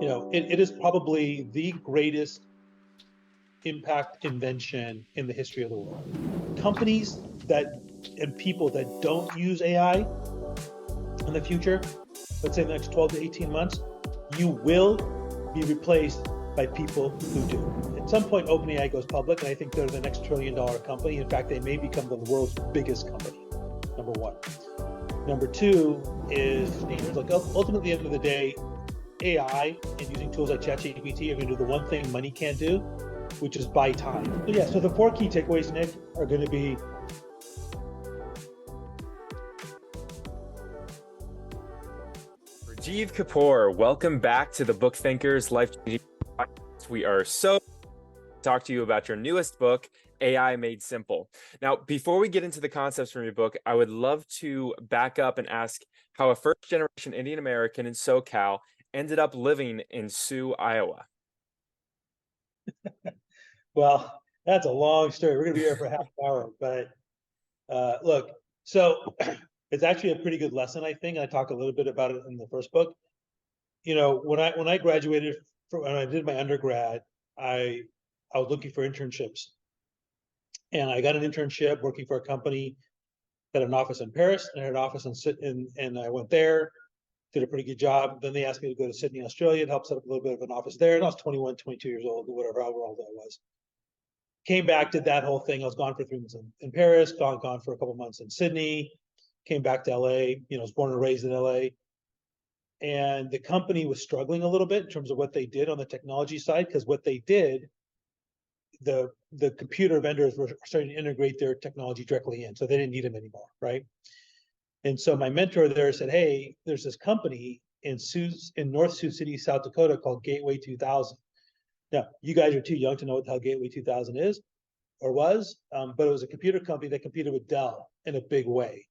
it is probably the greatest impact invention in the history of the world. Companies and people that don't use AI in the future, let's say in the next 12 to 18 months, you will be replaced by people who do. At some point, OpenAI goes public, and I think they're the next $1 trillion company. In fact, they may become the world's biggest company, number one. Number two is standards. Like ultimately, at the end of the day, AI and using tools like ChatGPT are going to do the one thing money can't do, which is buy time. So the 4 key takeaways, Nick, are going to be Rajeev Kapur, welcome back to the Book Thinkers Life Changing Podcast. We are so to talk to you about your newest book, AI Made Simple. Now, before we get into the concepts from your book, I would love to back up and ask how a first-generation Indian American in SoCal ended up living in Sioux, Iowa. Well, that's a long story. We're going to be here for half an hour, but look, so it's actually a pretty good lesson, I think. I talk a little bit about it in the first book. When I graduated, when I did my undergrad, I was looking for internships, and I got an internship working for a company that had an office in Paris and had an office and I went there, did a pretty good job. Then they asked me to go to Sydney, Australia, and help set up a little bit of an office there. And I was 21, 22 years old, or whatever, however old I was. Came back, did that whole thing. I was gone for 3 months in Paris, gone for a couple of months in Sydney, came back to LA, was born and raised in LA. And the company was struggling a little bit in terms of what they did on the technology side, because what they did, the computer vendors were starting to integrate their technology directly in, so they didn't need them anymore, right? And so my mentor there said, hey, there's this company in North Sioux City, South Dakota called Gateway 2000. Now, you guys are too young to know what the hell Gateway 2000 is or was, but it was a computer company that competed with Dell in a big way.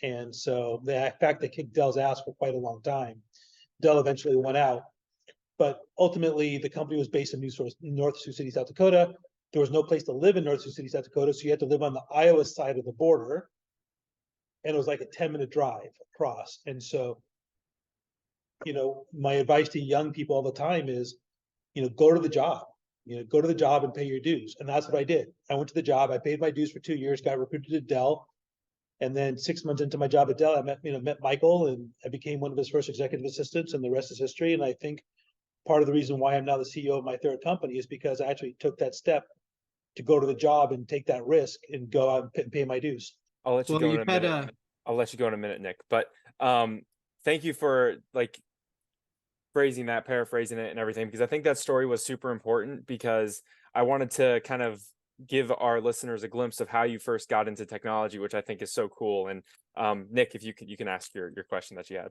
And so in fact, they kicked Dell's ass for quite a long time. Dell eventually went out, but ultimately the company was based in North Sioux City, South Dakota. There was no place to live in North Sioux City, South Dakota, so you had to live on the Iowa side of the border, and it was like a 10-minute drive across. And so, my advice to young people all the time is, go to the job. Go to the job and pay your dues. And that's what I did. I went to the job. I paid my dues for 2 years, got recruited to Dell. And then 6 months into my job at Dell, I met Michael, and I became one of his first executive assistants, and the rest is history. And I think part of the reason why I'm now the CEO of my third company is because I actually took that step to go to the job and take that risk and go out and pay my dues. I'll let you go in a minute. I'll let you go in a minute, Nick. But thank you for paraphrasing it and everything, because I think that story was super important, because I wanted to kind of give our listeners a glimpse of how you first got into technology, which I think is so cool. And Nick, if you can ask your question that you had.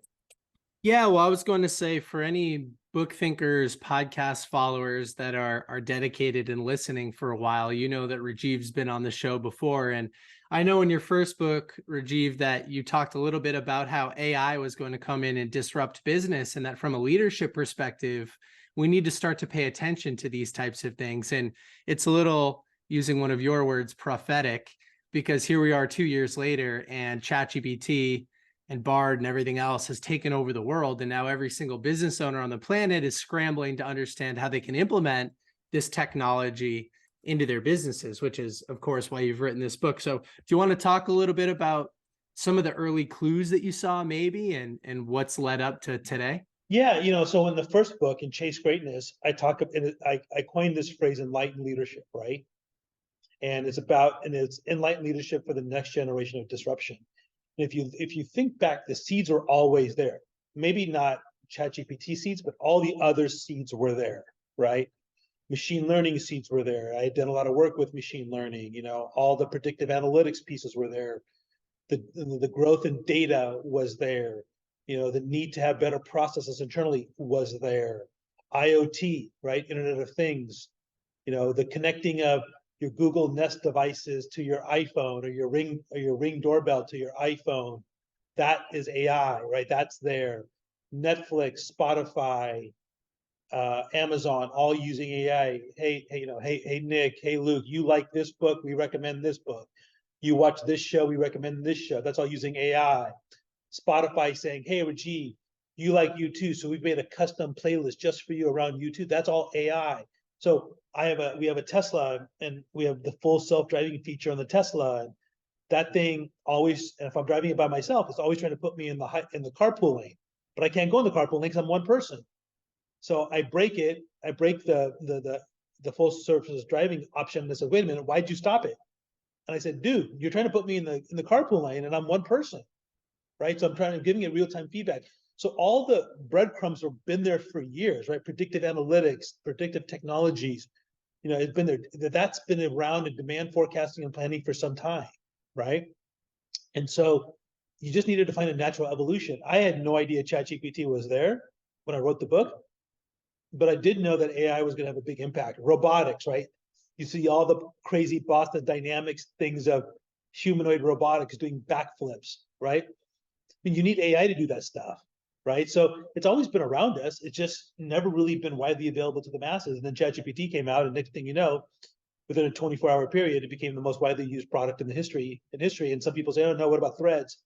Yeah, well, I was going to say, for any Book Thinkers podcast followers that are dedicated and listening for a while, you know that Rajeev's been on the show before. And I know in your first book, Rajeev, that you talked a little bit about how AI was going to come in and disrupt business, and that from a leadership perspective, we need to start to pay attention to these types of things. And it's a little, using one of your words, prophetic, because here we are 2 years later, and ChatGPT and Bard and everything else has taken over the world. And now every single business owner on the planet is scrambling to understand how they can implement this technology into their businesses, which is, of course, why you've written this book. So do you want to talk a little bit about some of the early clues that you saw maybe, and what's led up to today? Yeah, so in the first book, in Chase Greatness, I coined this phrase, enlightened leadership, right? And it's enlightened leadership for the next generation of disruption. And if you think back, the seeds were always there. Maybe not ChatGPT seeds, but all the other seeds were there, right? Machine learning seeds were there. I had done a lot of work with machine learning. All the predictive analytics pieces were there. The growth in data was there. The need to have better processes internally was there. IoT, right? Internet of Things. The connecting of your Google Nest devices to your iPhone, or your Ring doorbell to your iPhone. That is AI, right? That's there. Netflix, Spotify, Amazon, all using AI. Hey, Nick, hey, Luke, you like this book? We recommend this book. You watch this show? We recommend this show. That's all using AI. Spotify saying, hey, Rajeev, you like YouTube, so we've made a custom playlist just for you around YouTube. That's all AI. So we have a Tesla, and we have the full self-driving feature on the Tesla. And that thing always, and if I'm driving it by myself, it's always trying to put me in the carpool lane, but I can't go in the carpool lane because I'm one person. So I break the full surface driving option. And I said, wait a minute, why'd you stop it? And I said, dude, you're trying to put me in the carpool lane, and I'm one person, right? So I'm giving it real-time feedback. So all the breadcrumbs have been there for years, right? Predictive analytics, predictive technologies, it's been there. That's been around in demand forecasting and planning for some time, right? And so you just needed to find a natural evolution. I had no idea ChatGPT was there when I wrote the book, but I did know that AI was going to have a big impact. Robotics, right? You see all the crazy Boston Dynamics things of humanoid robotics doing backflips, right? I mean, you need AI to do that stuff, right? So it's always been around us. It's just never really been widely available to the masses. And then ChatGPT came out, and next thing you know, within a 24-hour period, it became the most widely used product in history. And some people say, oh no, what about Threads?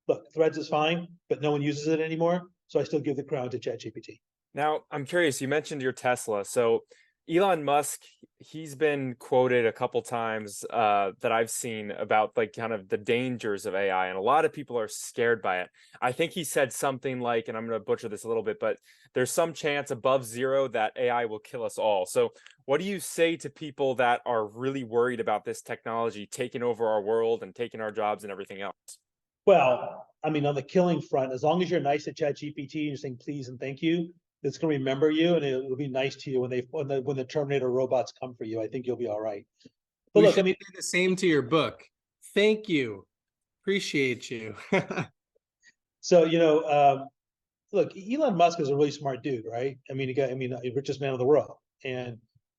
Look, Threads is fine, but no one uses it anymore. So I still give the crown to ChatGPT. Now, I'm curious, you mentioned your Tesla. So Elon Musk, he's been quoted a couple times that I've seen about like kind of the dangers of AI, and a lot of people are scared by it. I think he said something like, and I'm going to butcher this a little bit, but there's some chance above zero that AI will kill us all. So what do you say to people that are really worried about this technology taking over our world and taking our jobs and everything else? Well, I mean, on the killing front, as long as you're nice to ChatGPT and you're saying please and thank you, it's going to remember you, and it'll be nice to you when the Terminator robots come for you. I think you'll be all right. But We look, I should mean, do the same to your book. Thank you. Appreciate you. so look, Elon Musk is a really smart dude, right? I mean, the richest man in the world, and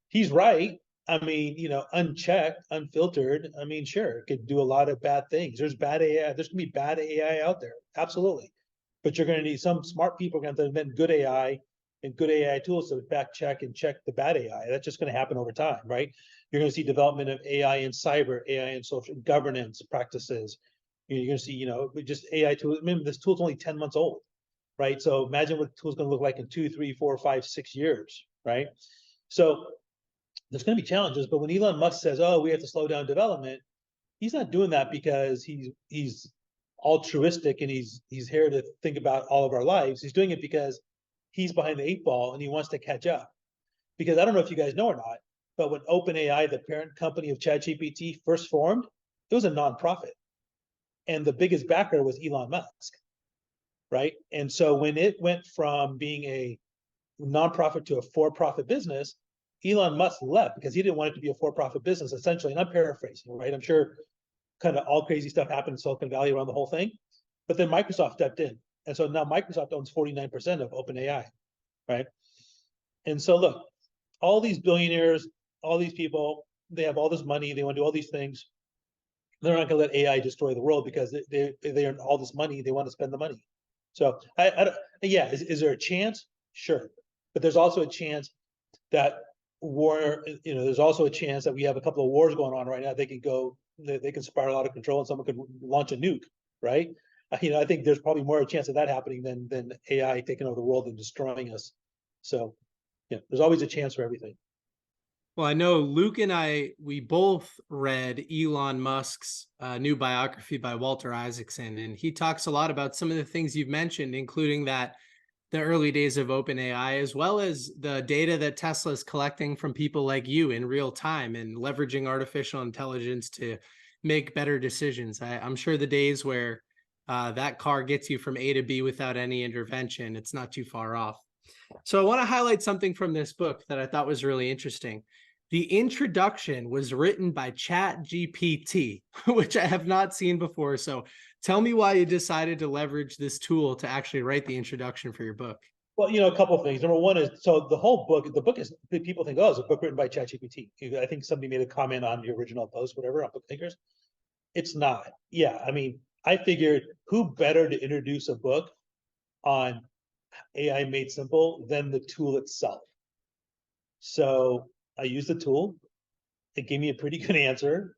he's right. I mean, unchecked, unfiltered. I mean, sure, it could do a lot of bad things. There's bad AI. There's gonna be bad AI out there, absolutely. But you're gonna need some smart people going to invent good AI and good AI tools to fact check and check the bad AI. That's just going to happen over time, right? You're going to see development of AI in cyber, AI in social governance practices. You're going to see, just AI tools. Remember, this tool's only 10 months old, right? So imagine what the tool's going to look like in 2, 3, 4, 5, 6 years, right? So there's going to be challenges, but when Elon Musk says, "Oh, we have to slow down development," he's not doing that because he's altruistic and he's here to think about all of our lives. He's doing it because he's behind the 8 ball and he wants to catch up. Because I don't know if you guys know or not, but when OpenAI, the parent company of ChatGPT, first formed, it was a nonprofit, and the biggest backer was Elon Musk, right? And so when it went from being a nonprofit to a for-profit business, Elon Musk left because he didn't want it to be a for-profit business, essentially. And I'm paraphrasing, right? I'm sure kind of all crazy stuff happened in Silicon Valley around the whole thing. But then Microsoft stepped in. And so now Microsoft owns 49% of OpenAI, right? And so look, all these billionaires, all these people, they have all this money, they want to do all these things. They're not going to let AI destroy the world because they earn all this money, they want to spend the money. So yeah, is there a chance? Sure. But there's also a chance that there's also a chance that we have a couple of wars going on right now. They can spiral out of control and someone could launch a nuke, right? I think there's probably more a chance of that happening than AI taking over the world and destroying us. So, yeah, there's always a chance for everything. Well, I know Luke and we both read Elon Musk's new biography by Walter Isaacson, and he talks a lot about some of the things you've mentioned, including that the early days of OpenAI, as well as the data that Tesla is collecting from people like you in real time and leveraging artificial intelligence to make better decisions. I'm sure the days where that car gets you from A to B without any intervention, it's not too far off. So I want to highlight something from this book that I thought was really interesting. The introduction was written by ChatGPT, which I have not seen before. So tell me why you decided to leverage this tool to actually write the introduction for your book. Well, a couple of things. Number one is, so the book is, people think, oh, it's a book written by ChatGPT. I think somebody made a comment on the original post, whatever, on Book Thinkers. It's not. Yeah, I mean, I figured who better to introduce a book on AI made simple than the tool itself. So I used the tool. It gave me a pretty good answer.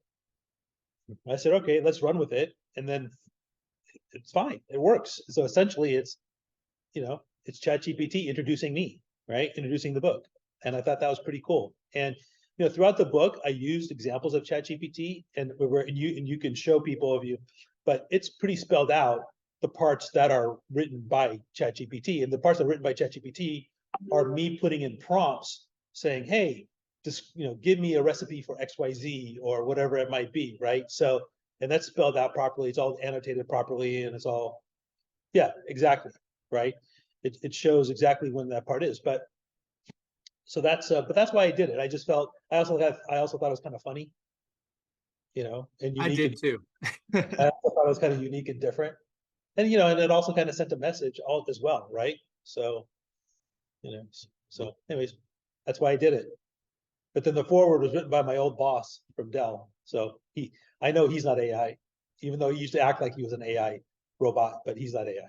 I said, okay, let's run with it. And then it's fine. It works. So essentially it's ChatGPT introducing me, right? Introducing the book. And I thought that was pretty cool. And throughout the book, I used examples of ChatGPT, and you can show people but it's pretty spelled out the parts that are written by ChatGPT, and the parts that are written by ChatGPT are me putting in prompts saying, hey, just give me a recipe for XYZ or whatever it might be, right? So, and that's spelled out properly. It's all annotated properly, and it's all, yeah, exactly, right? It shows exactly when that part is, but that's why I did it. I just felt I also thought it was kind of funny, and I unique. did too. I also thought it was kind of unique and different, and and it also kind of sent a message all as well, right? So, anyways, that's why I did it. But then the foreword was written by my old boss from Dell, so I know he's not AI, even though he used to act like he was an AI robot, but he's not AI.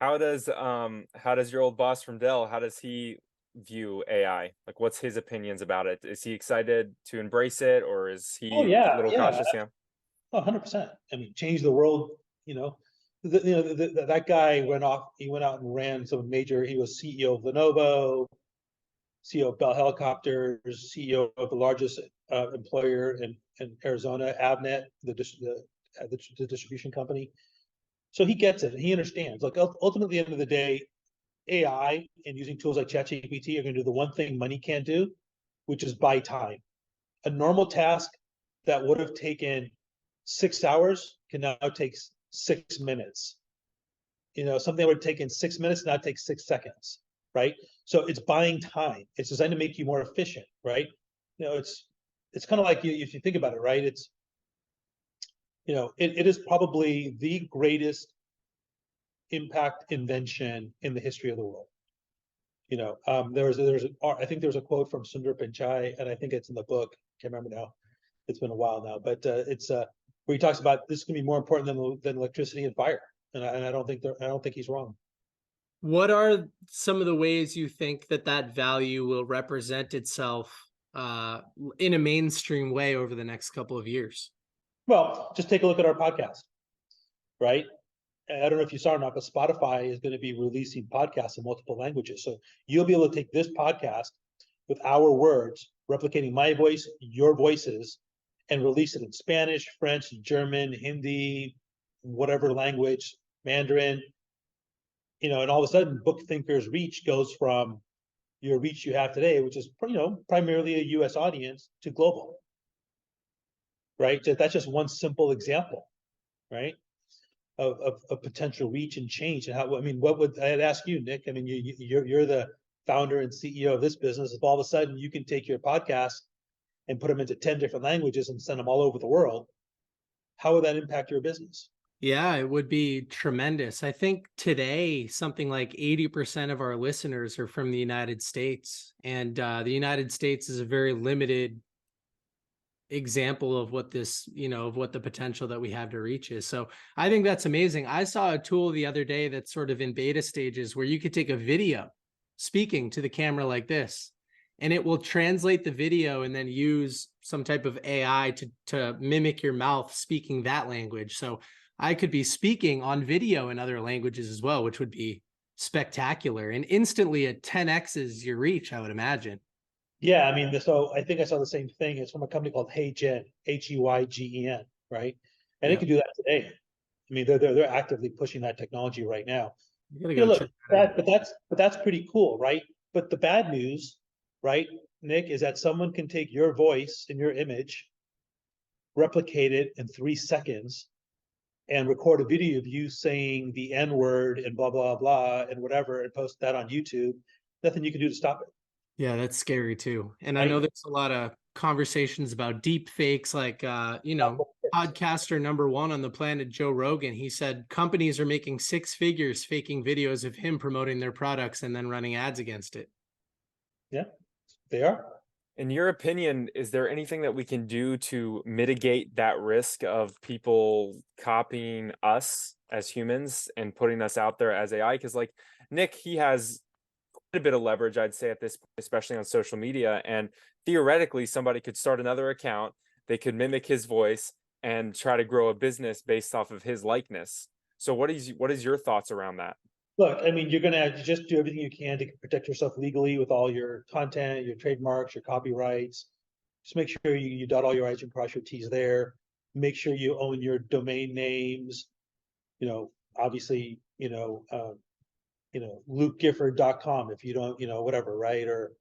How does your old boss from Dell, how does he view AI? Like, what's his opinions about it? Is he excited to embrace it, or is he Oh yeah, a little yeah. cautious? Yeah. 100%. I mean, change the world. That guy went off. He went out and ran some major. He was CEO of Lenovo, CEO of Bell Helicopters, CEO of the largest employer in Arizona, Avnet, the distribution company. So he gets it. He understands. Like ultimately, at the end of the day, AI and using tools like ChatGPT are going to do the one thing money can't do, which is buy time. A normal task that would have taken 6 hours can now take 6 minutes. Something that would have taken 6 minutes now takes 6 seconds, right? So it's buying time. It's designed to make you more efficient, right? It's kind of like if you think about it, right? It's it is probably the greatest impact invention in the history of the world. I think there's a quote from Sundar Pichai, and I think it's in the book. Can't remember now. It's been a while now, but it's where he talks about this can be more important than electricity and fire, and I don't think he's wrong. What are some of the ways you think that value will represent itself in a mainstream way over the next couple of years? Well, just take a look at our podcast, right? I don't know if you saw or not, but Spotify is going to be releasing podcasts in multiple languages. So you'll be able to take this podcast with our words, replicating my voice, your voices, and release it in Spanish, French, German, Hindi, whatever language, Mandarin, and all of a sudden Book Thinkers reach goes from your reach you have today, which is, primarily a US audience, to global, right? That's just one simple example, right? Of potential reach and change. And what would I'd ask you, Nick? I mean, you're the founder and CEO of this business. If all of a sudden you can take your podcast and put them into 10 different languages and send them all over the world, how would that impact your business? Yeah, it would be tremendous. I think today something like 80% of our listeners are from the United States, and the United States is a very limited example of what this, of what the potential that we have to reach is. So I think that's amazing. I saw a tool the other day that's sort of in beta stages where you could take a video speaking to the camera like this, and it will translate the video and then use some type of AI to mimic your mouth speaking that language. So I could be speaking on video in other languages as well, which would be spectacular and instantly at 10x's your reach, I would imagine. Yeah, I mean, so I think I saw the same thing. It's from a company called HeyGen, HeyGen, right? And it Yeah. can do that today. I mean, they're actively pushing that technology right now. You gotta go Look, check that out. but that's pretty cool, right? But the bad news, right, Nick, is that someone can take your voice and your image, replicate it in 3 seconds, and record a video of you saying the N word and blah blah blah and whatever, and post that on YouTube. Nothing you can do to stop it. Yeah, that's scary too. And I Right? know there's a lot of conversations about deep fakes, like podcaster number one on the planet, Joe Rogan. He said companies are making 6 figures faking videos of him promoting their products and then running ads against it. Yeah, they are. In your opinion, is there anything that we can do to mitigate that risk of people copying us as humans and putting us out there as AI? Because like Nick, he has quite a bit of leverage, I'd say, at this point, especially on social media. And theoretically, somebody could start another account, they could mimic his voice and try to grow a business based off of his likeness. So what is your thoughts around that? Look, I mean, you're gonna have to just do everything you can to protect yourself legally with all your content, your trademarks, your copyrights. Just make sure you dot all your I's and cross your T's there. Make sure you own your domain names. Obviously, lukegifford.com if you don't, whatever, right? Or,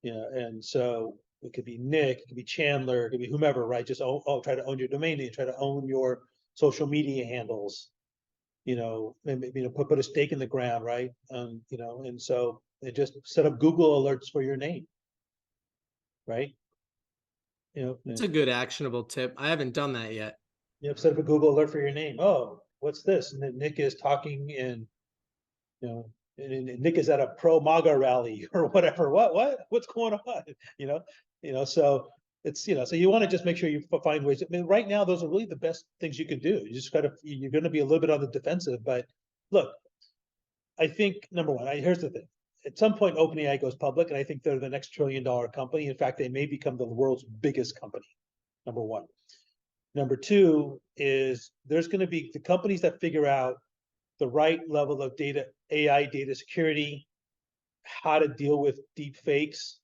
and so it could be Nick, it could be Chandler, it could be whomever, right? Just try to own your domain name, try to own your social media handles, maybe, put a stake in the ground, right? And so they just set up Google alerts for your name, right? It's a good actionable tip. I haven't done that yet. Set up a Google alert for your name. Oh, what's this? And then Nick is talking in, you know, and Nick is at a pro MAGA rally or whatever. What's going on? So it's, so you want to just make sure you find ways. I mean, right now, those are really the best things you can do. You're going to be a little bit on the defensive, but look, I think number one, here's the thing. At some point, OpenAI goes public, and I think they're the next $1 trillion company. In fact, they may become the world's biggest company. Number one. Number two is there's going to be the companies that figure out the right level of AI data security, how to deal with deep fakes,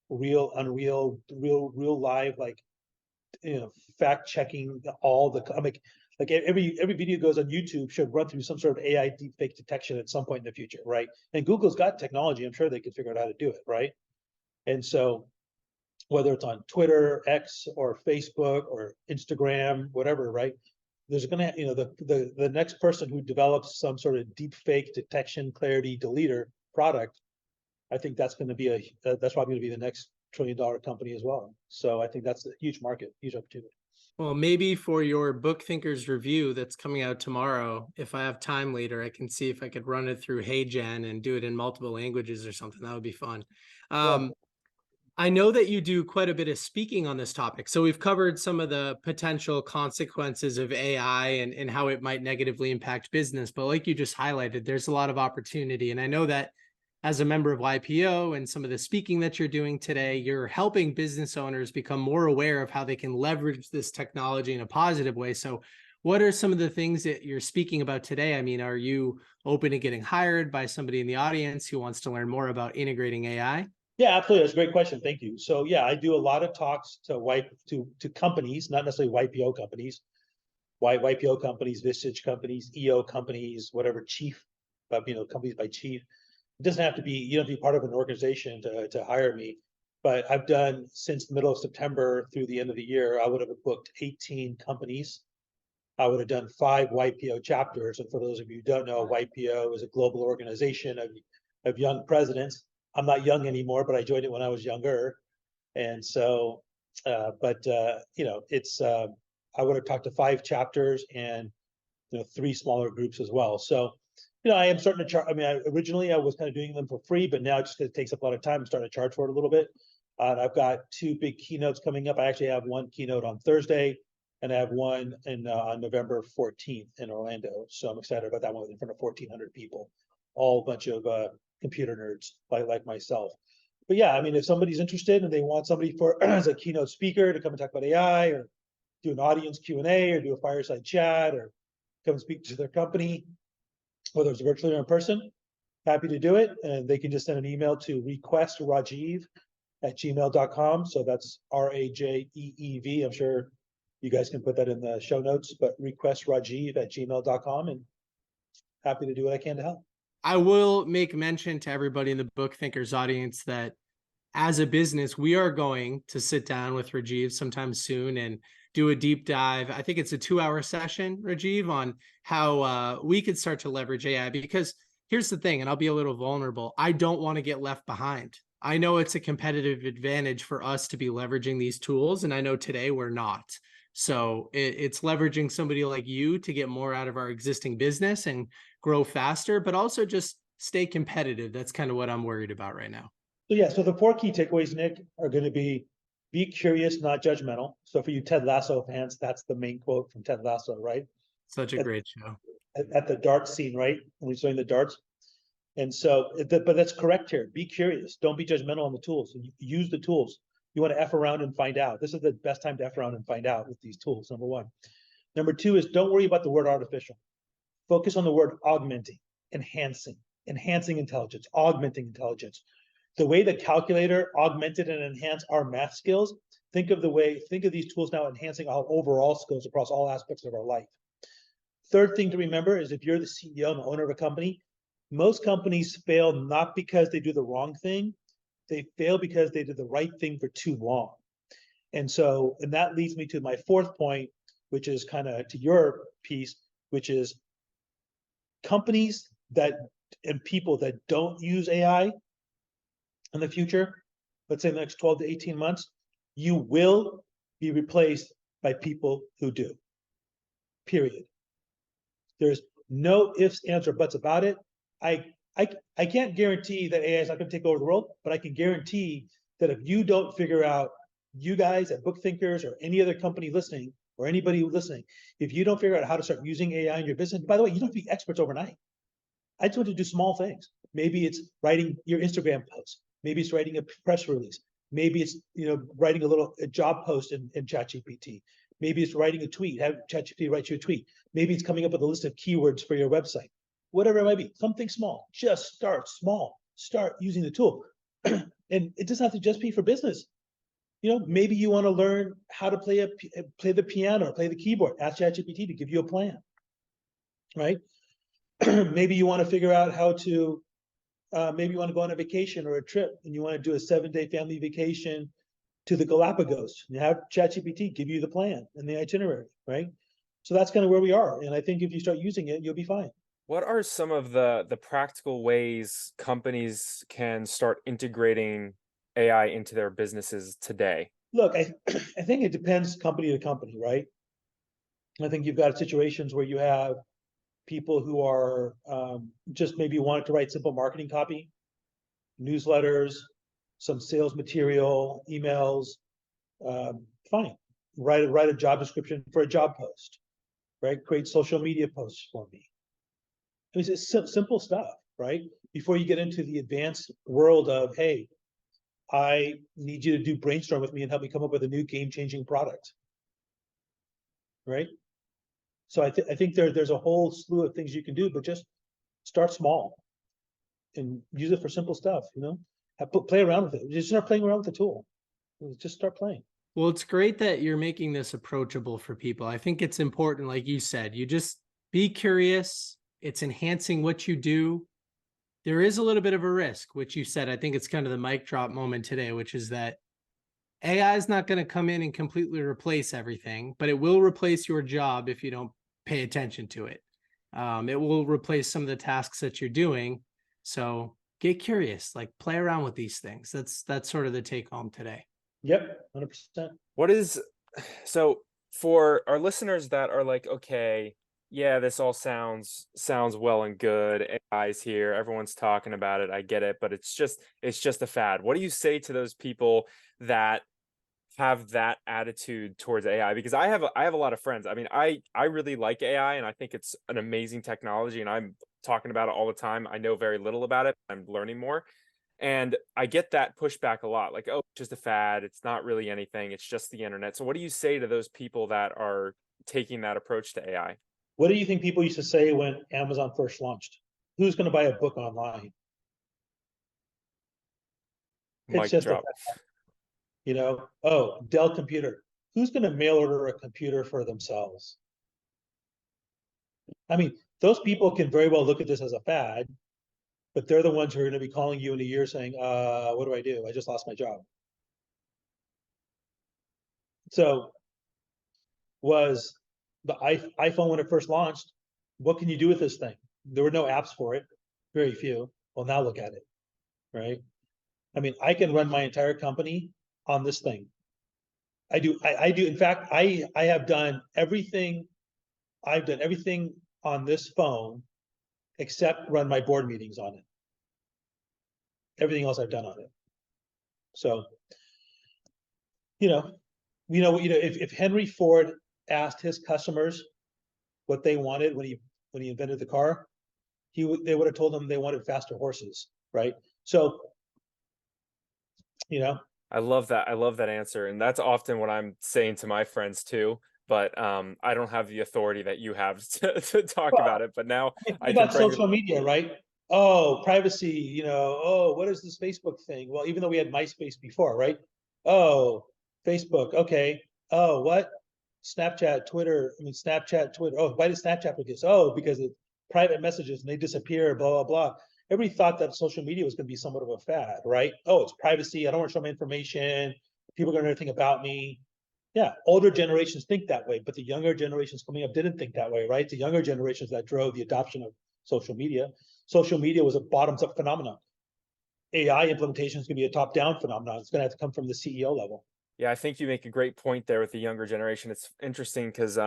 real, unreal, real live, like, fact checking all the, like every video goes on YouTube should run through some sort of AI deepfake detection at some point in the future, right? And Google's got technology. I'm sure they could figure out how to do it, right? And so whether it's on Twitter, X, or Facebook, or Instagram, whatever, right? There's gonna, the next person who develops some sort of deep fake detection, clarity, deleter product, I think that's going to be that's probably going to be the next $1 trillion company as well. So I think that's a huge market, huge opportunity. Well, maybe for your Book Thinkers review that's coming out tomorrow, if I have time later, I can see if I could run it through HeyGen and do it in multiple languages or something. That would be fun. Yeah. I know that you do quite a bit of speaking on this topic. So we've covered some of the potential consequences of AI and how it might negatively impact business. But like you just highlighted, there's a lot of opportunity. And I know that as a member of YPO and some of the speaking that you're doing today, you're helping business owners become more aware of how they can leverage this technology in a positive way. So what are some of the things that you're speaking about today? I mean, are you open to getting hired by somebody in the audience who wants to learn more about integrating AI? Yeah, absolutely. That's a great question. Thank you. So yeah, I do a lot of talks to companies, not necessarily YPO companies, YPO companies, Visage companies, EO companies, whatever, chief, but companies by chief. It doesn't have to be, you don't have to be part of an organization to hire me. But I've done since the middle of September through the end of the year, I would have booked 18 companies. I would have done 5 YPO chapters. And for those of you who don't know, YPO is a global organization of young presidents. I'm not young anymore, but I joined it when I was younger. And so, it's, I would have talked to 5 chapters and, 3 smaller groups as well. So, I am starting to charge. I mean, originally I was kind of doing them for free, but now it takes up a lot of time. I'm starting to charge for it a little bit. And I've got 2 big keynotes coming up. I actually have one keynote on Thursday, and I have one on November 14th in Orlando. So I'm excited about that one in front of 1,400 people, all a bunch of computer nerds like myself. But yeah, I mean, if somebody's interested and they want somebody for as a keynote speaker to come and talk about AI, or do an audience Q&A, or do a fireside chat, or come and speak to their company, whether it's virtually or in person, happy to do it. And they can just send an email to requestrajeev@gmail.com. So that's RAJEEV. I'm sure you guys can put that in the show notes, but requestrajeev@gmail.com, and happy to do what I can to help. I will make mention to everybody in the Book Thinkers audience that as a business, we are going to sit down with Rajeev sometime soon and do a deep dive. I think it's a 2-hour session, Rajeev, on how we could start to leverage AI. Because here's the thing, and I'll be a little vulnerable. I don't want to get left behind. I know it's a competitive advantage for us to be leveraging these tools, and I know today we're not. So it's leveraging somebody like you to get more out of our existing business and grow faster, but also just stay competitive. That's kind of what I'm worried about right now. So yeah, so the 4 key takeaways, Nick, are going to be curious, not judgmental. So for you Ted Lasso fans, that's the main quote from Ted Lasso, right? Such a great show. At the darts scene, right? When he's doing the darts. And so, but that's correct here. Be curious. Don't be judgmental on the tools. Use the tools. You want to F around and find out. This is the best time to F around and find out with these tools, number 1. Number 2 is don't worry about the word artificial. Focus on the word augmenting, enhancing, enhancing intelligence, augmenting intelligence. The way the calculator augmented and enhanced our math skills, think of these tools now enhancing our overall skills across all aspects of our life. Third thing to remember is if you're the CEO and the owner of a company, most companies fail not because they do the wrong thing, they fail because they did the right thing for too long. And that leads me to my fourth point, which is kind of to your piece, which is companies and people that don't use AI in the future, let's say the next 12 to 18 months, you will be replaced by people who do. Period. There's no ifs, ands, or buts about it. I can't guarantee that AI is not going to take over the world, but I can guarantee that if you don't figure out, you guys at Book Thinkers or any other company listening, or anybody listening, if you don't figure out how to start using AI in your business, by the way, you don't have to be experts overnight. I just want to do small things. Maybe it's writing your Instagram post. Maybe it's writing a press release. Maybe it's writing a job post in ChatGPT. Maybe it's writing a tweet. Have ChatGPT write you a tweet. Maybe it's coming up with a list of keywords for your website. Whatever it might be, something small. Just start small. Start using the tool, and it doesn't have to just be for business. Maybe you want to learn how to play the piano or play the keyboard. Ask ChatGPT to give you a plan, right? Maybe you want to figure out how to. Maybe you want to go on a vacation or a trip, and you want to do a 7-day family vacation to the Galapagos. You have ChatGPT give you the plan and the itinerary, right? So that's kind of where we are. And I think if you start using it, you'll be fine. What are some of the practical ways companies can start integrating AI into their businesses today? Look, I think it depends company to company, right? I think you've got situations where you have people who are just maybe wanted to write simple marketing copy, newsletters, some sales material, emails. Fine, write a job description for a job post, right? Create social media posts for me. I mean, it's simple stuff, right? Before you get into the advanced world of, hey, I need you to do brainstorm with me and help me come up with a new game-changing product, right? So I think there's a whole slew of things you can do, but just start small and use it for simple stuff. Play around with it. Just start playing around with the tool. Just start playing. Well, it's great that you're making this approachable for people. I think it's important, like you said, you just be curious. It's enhancing what you do. There is a little bit of a risk, which you said. I think it's kind of the mic drop moment today, which is that AI is not going to come in and completely replace everything, but it will replace your job if you don't pay attention to it. It will replace some of the tasks that you're doing. So get curious, like play around with these things. That's sort of the take home today. Yep, 100%. So for our listeners that are like, okay, yeah, this all sounds well and good. AI's here, everyone's talking about it. I get it, but it's just a fad. What do you say to those people that have that attitude towards AI? Because I have a lot of friends. I mean, I really like AI and I think it's an amazing technology and I'm talking about it all the time. I know very little about it. I'm learning more. And I get that pushback a lot, like, oh, it's just a fad. It's not really anything. It's just the internet. So what do you say to those people that are taking that approach to AI? What do you think people used to say when Amazon first launched? Who's going to buy a book online? It's just drop. Oh, Dell computer. Who's going to mail order a computer for themselves? I mean, those people can very well look at this as a fad, but they're the ones who are going to be calling you in a year saying, what do I do? I just lost my job. So was the iPhone when it first launched, what can you do with this thing? There were no apps for it, very few. Well, now look at it, right? I mean, I can run my entire company on this thing. I do. In fact, I have done everything. I've done everything on this phone except run my board meetings on it. Everything else I've done on it. So, if Henry Ford asked his customers what they wanted when he invented the car, they would have told him they wanted faster horses, right? So, I love that answer, and that's often what I'm saying to my friends too. But I don't have the authority that you have to talk about it. But now I about social media, right? oh, privacy, oh, what is this Facebook thing? Well, even though we had MySpace before, right? Oh, Facebook, okay. Oh, what? Snapchat, Twitter, Snapchat, Twitter. Oh, why did Snapchat do this? Oh, because it's private messages and they disappear, blah, blah, blah. Everybody thought that social media was going to be somewhat of a fad, right? Oh, it's privacy. I don't want to show my information. People are going to know everything about me. Yeah, older generations think that way, but the younger generations coming up didn't think that way, right? The younger generations that drove the adoption of social media. Social media was a bottoms-up phenomenon. AI implementation is going to be a top-down phenomenon. It's going to have to come from the CEO level. Yeah, I think you make a great point there with the younger generation. It's interesting because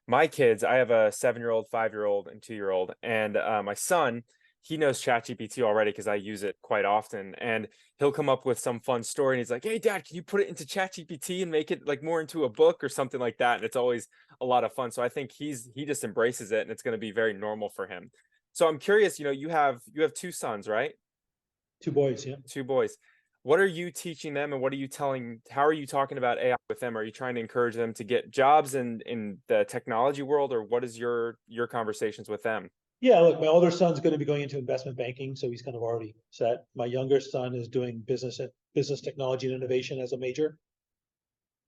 my kids, I have a 7-year-old, 5-year-old, and 2-year-old, and my son, he knows ChatGPT already because I use it quite often, and he'll come up with some fun story, and he's like, "Hey, Dad, can you put it into ChatGPT and make it like more into a book or something like that?" And it's always a lot of fun. So I think he just embraces it, and it's going to be very normal for him. So I'm curious, you have 2 sons, right? 2 boys, yeah. 2 boys. What are you teaching them, and how are you talking about AI with them? Are you trying to encourage them to get jobs in the technology world, or what is your conversations with them? Yeah, look, my older son's going to be going into investment banking, so he's kind of already set. My younger son is doing business technology and innovation as a major,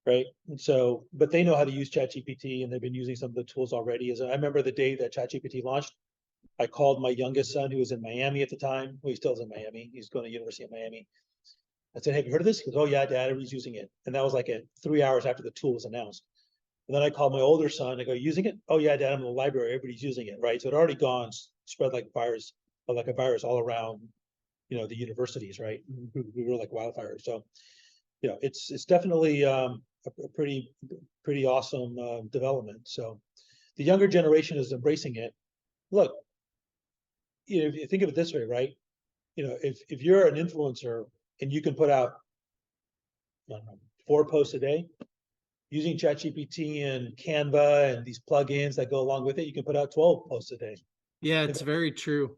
right? And so, but they know how to use ChatGPT, and they've been using some of the tools already. I remember the day that ChatGPT launched, I called my youngest son, who was in Miami at the time. Well, he still is in Miami. He's going to University of Miami. I said, "Have you heard of this?" He goes, "Oh yeah, Dad, everybody's using it." And that was like 3 hours after the tool was announced. And then I called my older son. I go, "Using it?" "Oh yeah, Dad, I'm in the library. Everybody's using it," right? So it already gone, spread like a virus all around, the universities, right? We were like wildfires. So, it's definitely a pretty awesome development. So the younger generation is embracing it. Look, if you think of it this way, right? If you're an influencer and you can put out, I don't know, 4 posts a day using ChatGPT and Canva and these plugins that go along with it, you can put out 12 posts a day. Yeah, it's very true.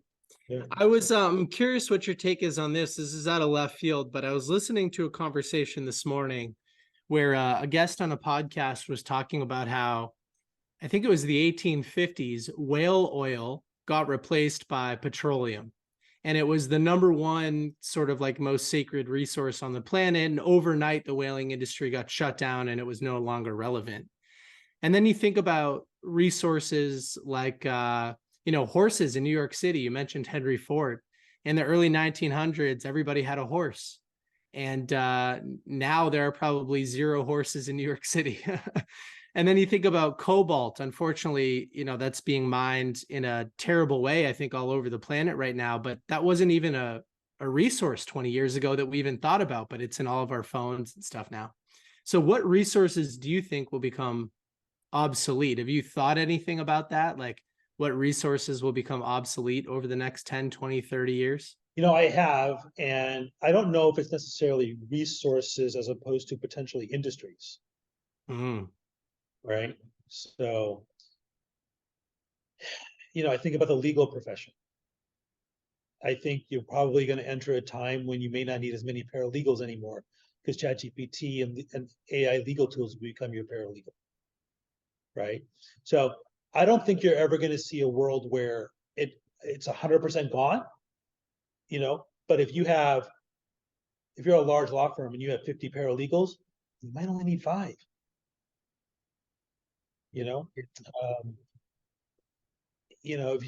Yeah. I was curious what your take is on this. This is out of left field, but I was listening to a conversation this morning where a guest on a podcast was talking about how I think it was the 1850s, whale oil got replaced by petroleum. And it was the number one sort of like most sacred resource on the planet. And overnight, the whaling industry got shut down and it was no longer relevant. And then you think about resources like, horses in New York City. You mentioned Henry Ford. In the early 1900s, everybody had a horse. And now there are probably 0 horses in New York City. And then you think about cobalt. Unfortunately, that's being mined in a terrible way, I think, all over the planet right now. But that wasn't even a resource 20 years ago that we even thought about, but it's in all of our phones and stuff now. So what resources do you think will become obsolete? Have you thought anything about that? Like what resources will become obsolete over the next 10, 20, 30 years? I have, and I don't know if it's necessarily resources as opposed to potentially industries. Mm. Right? So, I think about the legal profession. I think you're probably going to enter a time when you may not need as many paralegals anymore because ChatGPT and AI legal tools will become your paralegal. Right? So I don't think you're ever going to see a world where it's 100% gone, but if you're a large law firm and you have 50 paralegals, you might only need 5. If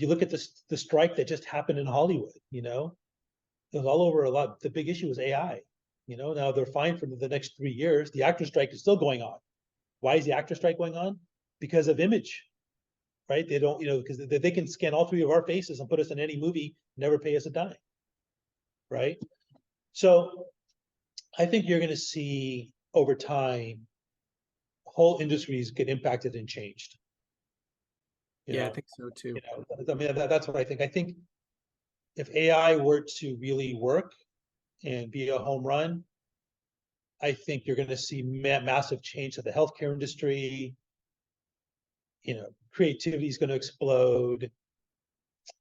you look at the strike that just happened in Hollywood, it was all over a lot. The big issue was AI. Now they're fine for the next 3 years. The actor strike is still going on. Why is the actor strike going on? Because of image, right? They don't, because they can scan all 3 of our faces and put us in any movie, never pay us a dime, right? So I think you're going to see over time whole industries get impacted and changed. I think so too. That's what I think. I think if AI were to really work and be a home run, I think you're going to see massive change to the healthcare industry. Creativity is going to explode.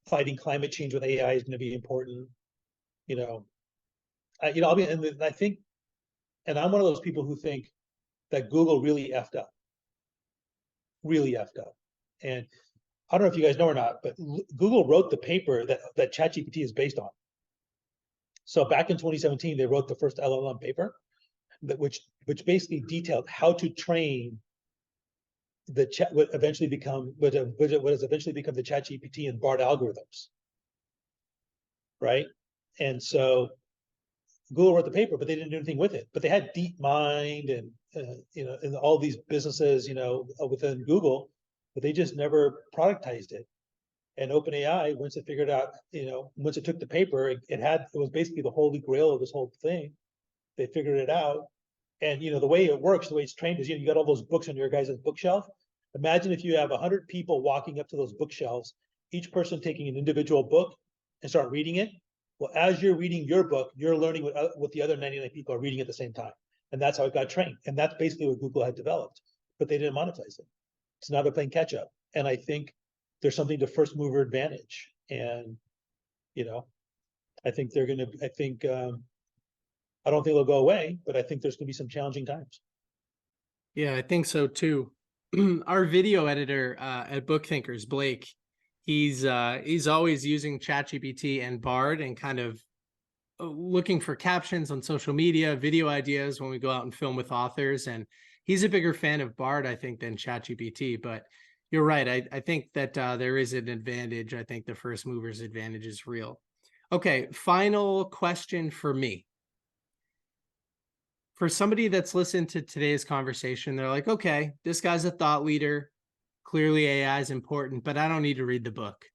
Fighting climate change with AI is going to be important. I think, and I'm one of those people who think that Google really effed up, and I don't know if you guys know or not, but Google wrote the paper that ChatGPT is based on. So back in 2017, they wrote the first LLM paper, which basically detailed how to train the chat what has eventually become the ChatGPT and BART algorithms, right? And so Google wrote the paper, but they didn't do anything with it. But they had DeepMind and and all these businesses, within Google, but they just never productized it. And OpenAI, once it figured out, once it took the paper, it was basically the holy grail of this whole thing. They figured it out. And the way it works, the way it's trained is, you got all those books on your guys' bookshelf. Imagine if you have 100 people walking up to those bookshelves, each person taking an individual book and start reading it. Well, as you're reading your book, you're learning what the other 99 people are reading at the same time. And that's how it got trained. And that's basically what Google had developed, but they didn't monetize it. So now they're playing catch up. And I think there's something to first mover advantage. And, I think they're going to, I don't think they'll go away, but I think there's going to be some challenging times. Yeah, I think so too. Our video editor at Book Thinkers, Blake, he's always using ChatGPT and Bard and kind of looking for captions on social media, video ideas when we go out and film with authors. And he's a bigger fan of Bard, I think, than ChatGPT. But you're right. I think that there is an advantage. I think the first mover's advantage is real. Okay, final question for me. For somebody that's listened to today's conversation, they're like, okay, this guy's a thought leader. Clearly AI is important, but I don't need to read the book.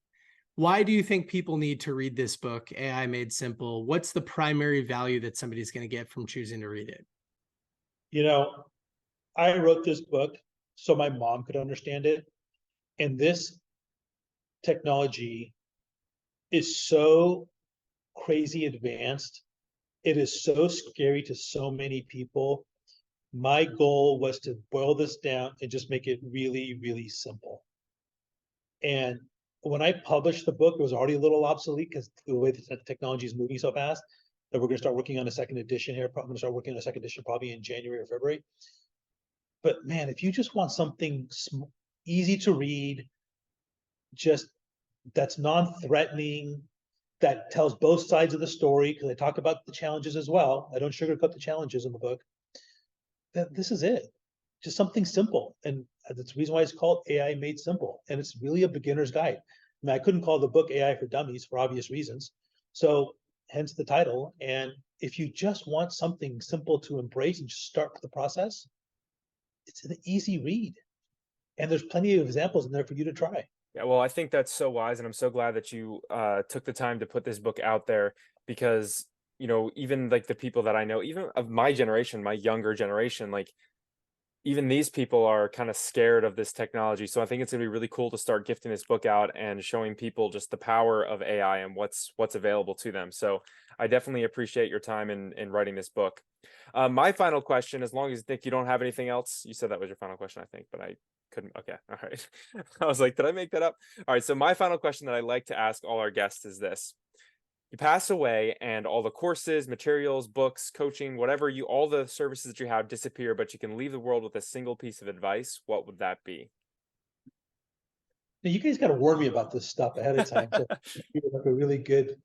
Why do you think people need to read this book, AI Made Simple? What's the primary value that somebody's going to get from choosing to read it? I wrote this book so my mom could understand it. And this technology is so crazy advanced. It is so scary to so many people. My goal was to boil this down and just make it really, really simple. And when I published the book, it was already a little obsolete because the way the technology is moving so fast that we're going to start working on a second edition here. I'm going to start working on a second edition probably in January or February. But man, if you just want something easy to read, just that's non-threatening, that tells both sides of the story, because I talk about the challenges as well. I don't sugarcoat the challenges in the book. This is it. Just something simple. And that's the reason why it's called AI Made Simple. And it's really a beginner's guide. I mean, I couldn't call the book AI for Dummies for obvious reasons. So hence the title. And if you just want something simple to embrace and just start the process, it's an easy read. And there's plenty of examples in there for you to try. Yeah, well, I think that's so wise, and I'm so glad that you took the time to put this book out there, because even like the people that I know, even of my generation, my younger generation, like even these people are kind of scared of this technology. So I think it's gonna be really cool to start gifting this book out and showing people just the power of AI and what's available to them. So I definitely appreciate your time in writing this book. My final question, as long as Nick, you don't have anything else, you said that was your final question, I think, but I couldn't. Okay, all right. I was like, did I make that up? All right, so my final question that I like to ask all our guests is this: you pass away and all the courses, materials, books, coaching, whatever all the services that you have disappear, but you can leave the world with a single piece of advice. What would that be? Now, you guys got to warn me about this stuff ahead of time. So you have a really good,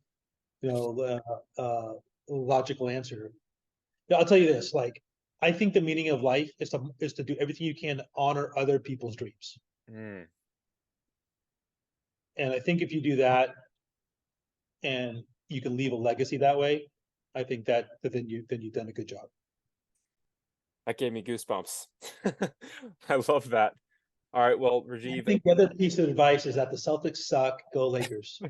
logical answer. Yeah, I'll tell you this, I think the meaning of life is to do everything you can to honor other people's dreams. Mm. And I think if you do that and you can leave a legacy that way, I think that then you've done a good job. That gave me goosebumps. I love that. All right, well, I Rajeev. think the other piece of advice is that the Celtics suck. Go Lakers.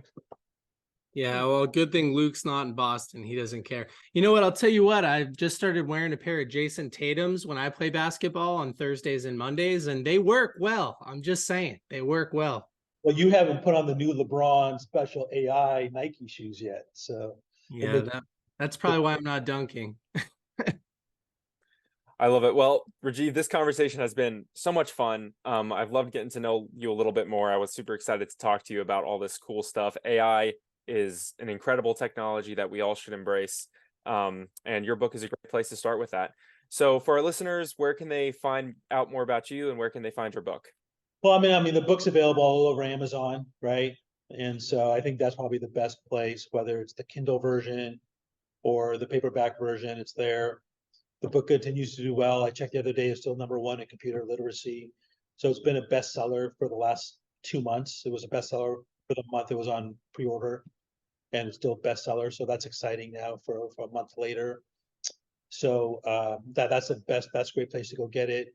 Yeah, well, good thing Luke's not in Boston. He doesn't care. You know what? I'll tell you what. I've just started wearing a pair of Jason Tatum's when I play basketball on Thursdays and Mondays, and they work well. I'm just saying, they work well. Well, you haven't put on the new LeBron special AI Nike shoes yet, so yeah, that's probably why I'm not dunking. I love it. Well, Rajeev, this conversation has been so much fun. I've loved getting to know you a little bit more. I was super excited to talk to you about all this cool stuff. AI is an incredible technology that we all should embrace. And your book is a great place to start with that. So for our listeners, where can they find out more about you and where can they find your book? Well, I mean, the book's available all over Amazon, right? And so I think that's probably the best place, whether it's the Kindle version or the paperback version, it's there. The book continues to do well. I checked the other day, it's still #1 in computer literacy. So it's been a bestseller for the last 2 months. It was a bestseller for the month it was on pre-order, and it's still a bestseller. So that's exciting now for a month later. So that's a great place to go get it.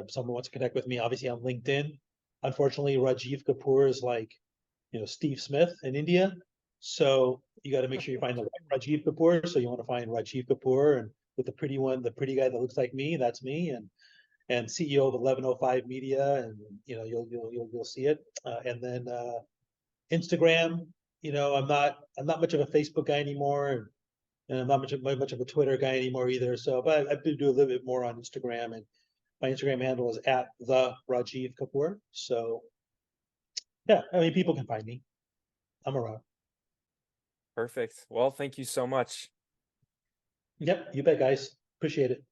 Someone wants to connect with me, obviously on LinkedIn. Unfortunately, Rajeev Kapur is like, Steve Smith in India. So you got to make sure you find the right Rajeev Kapur. So you want to find Rajeev Kapur, and with the pretty one, the pretty guy that looks like me, that's me, and CEO of 1105 Media, and you'll see it. And then Instagram. I'm not much of a Facebook guy anymore, and I'm not much of a Twitter guy anymore either. So, but I've been doing a little bit more on Instagram, and my Instagram handle is at the Rajeev Kapur. So yeah, I mean, people can find me. I'm around. Perfect. Well, thank you so much. Yep, you bet, guys. Appreciate it.